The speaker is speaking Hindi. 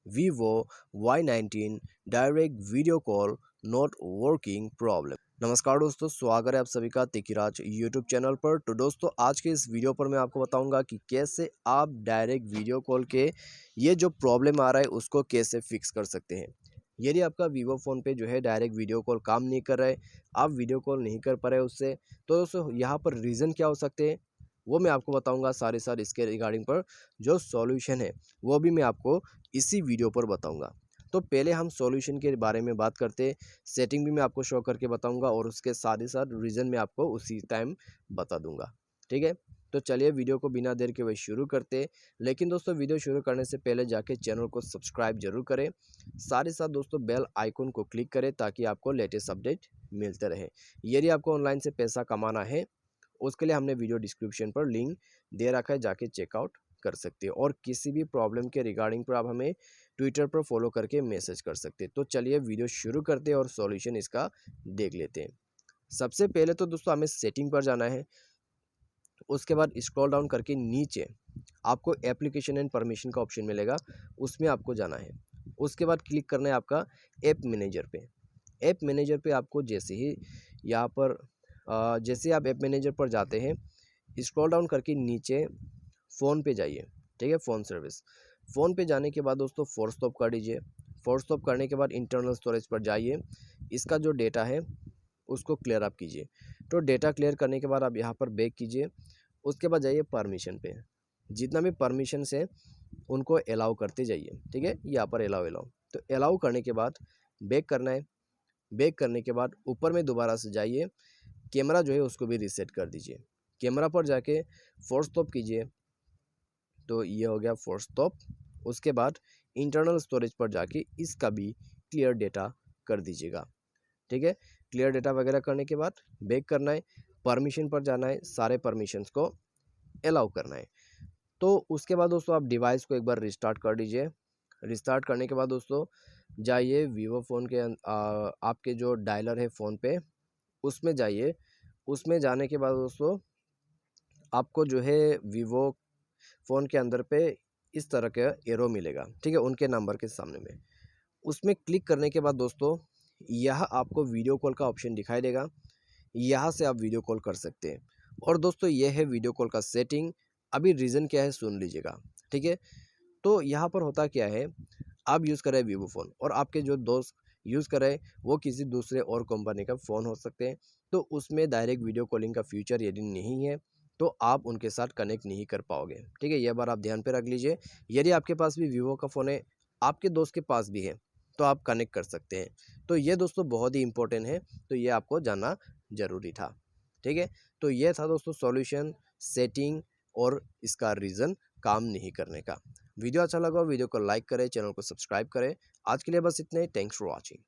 Vivo Y19 direct video call not working problem. नमस्कार दोस्तों, स्वागत है आप सभी का तिकिराज यूट्यूब चैनल पर। तो दोस्तों, आज के इस वीडियो पर मैं आपको बताऊंगा कि कैसे आप डायरेक्ट वीडियो कॉल के ये जो प्रॉब्लम आ रहा है उसको कैसे फिक्स कर सकते हैं। यदि आपका वीवो फ़ोन पे जो है डायरेक्ट वीडियो कॉल काम नहीं कर रहा है, आप वीडियो कॉल नहीं कर पा रहे उससे, तो दोस्तों यहाँ पर रीज़न क्या हो सकते हैं वो मैं आपको बताऊंगा। सारे साथ इसके रिगार्डिंग पर जो सॉल्यूशन है वो भी मैं आपको इसी वीडियो पर बताऊंगा। तो पहले हम सॉल्यूशन के बारे में बात करते हैं, सेटिंग भी मैं आपको शो करके बताऊंगा और उसके साथ ही साथ रीज़न मैं आपको उसी टाइम बता दूंगा। ठीक है, तो चलिए वीडियो को बिना देर के वही शुरू करते हैं। लेकिन दोस्तों, वीडियो शुरू करने से पहले जाके चैनल को सब्सक्राइब जरूर करें, साथ ही साथ दोस्तों बेल आइकन को क्लिक करें ताकि आपको लेटेस्ट अपडेट मिलते रहे। यदि आपको ऑनलाइन से पैसा कमाना है उसके लिए हमने वीडियो डिस्क्रिप्शन पर लिंक दे रखा है, जाके चेकआउट कर सकते हैं। और किसी भी प्रॉब्लम के रिगार्डिंग पर आप हमें ट्विटर पर फॉलो करके मैसेज कर सकते हैं। तो चलिए वीडियो शुरू करते हैं और सॉल्यूशन इसका देख लेते हैं। सबसे पहले तो दोस्तों हमें सेटिंग पर जाना है, उसके बाद स्क्रॉल डाउन करके नीचे आपको एप्लीकेशन एंड परमिशन का ऑप्शन मिलेगा, उसमें आपको जाना है। उसके बाद क्लिक करना है आपका ऐप मैनेजर पे। ऐप मैनेजर पे आपको जैसे ही यहाँ पर जैसे आप ऐप मैनेजर पर जाते हैं, स्क्रॉल डाउन करके नीचे फ़ोन पे जाइए। ठीक है, फ़ोन सर्विस, फ़ोन पे जाने के बाद दोस्तों फोर्स स्टॉप कर दीजिए। फोर्स स्टॉप करने के बाद इंटरनल स्टोरेज पर जाइए, इसका जो डेटा है उसको क्लियर अप कीजिए। तो डेटा क्लियर करने के बाद आप यहाँ पर बैक कीजिए। उसके बाद जाइए परमिशन पे, जितना भी परमिशन है उनको अलाउ करते जाइए। ठीक है, यहाँ पर अलाउ अलाउ, तो अलाउ करने के बाद बैक करना है। बैक करने के बाद ऊपर में दोबारा से जाइए, कैमरा जो है उसको भी रीसेट कर दीजिए। कैमरा पर जाके फोर्स स्टॉप कीजिए, तो ये हो गया फोर्स स्टॉप। उसके बाद इंटरनल स्टोरेज पर जाके इसका भी क्लियर डेटा कर दीजिएगा। ठीक है, क्लियर डेटा वगैरह करने के बाद बैक करना है, परमिशन पर जाना है, सारे परमिशंस को अलाउ करना है। तो उसके बाद दोस्तों आप डिवाइस को एक बार रिस्टार्ट कर दीजिए। रिस्टार्ट करने के बाद दोस्तों जाइए वीवो फ़ोन के आपके जो डायलर है फ़ोन पे उसमें जाइए। उसमें जाने के बाद दोस्तों आपको जो है वीवो फ़ोन के अंदर पे इस तरह का एरो मिलेगा। ठीक है, उनके नंबर के सामने में, उसमें क्लिक करने के बाद दोस्तों यह आपको वीडियो कॉल का ऑप्शन दिखाई देगा, यहाँ से आप वीडियो कॉल कर सकते हैं। और दोस्तों ये है वीडियो कॉल का सेटिंग। अभी रीज़न क्या है सुन लीजिएगा। ठीक है, तो यहाँ पर होता क्या है, आप यूज़ कर रहे हैं वीवो फ़ोन और आपके जो दोस्त यूज़ कर रहे हैं वो किसी दूसरे और कंपनी का फ़ोन हो सकते हैं, तो उसमें डायरेक्ट वीडियो कॉलिंग का फीचर यदि नहीं है तो आप उनके साथ कनेक्ट नहीं कर पाओगे। ठीक है, यह बार आप ध्यान पे रख लीजिए। यदि आपके पास भी वीवो का फ़ोन है, आपके दोस्त के पास भी है, तो आप कनेक्ट कर सकते हैं। तो ये दोस्तों बहुत ही इंपॉर्टेंट है, तो ये आपको जानना ज़रूरी था। ठीक है, तो ये था दोस्तों सॉल्यूशन, सेटिंग और इसका रीज़न काम नहीं करने का। वीडियो अच्छा लगा वीडियो को लाइक करें, चैनल को सब्सक्राइब करें। आज के लिए बस इतने ही। Thanks for watching.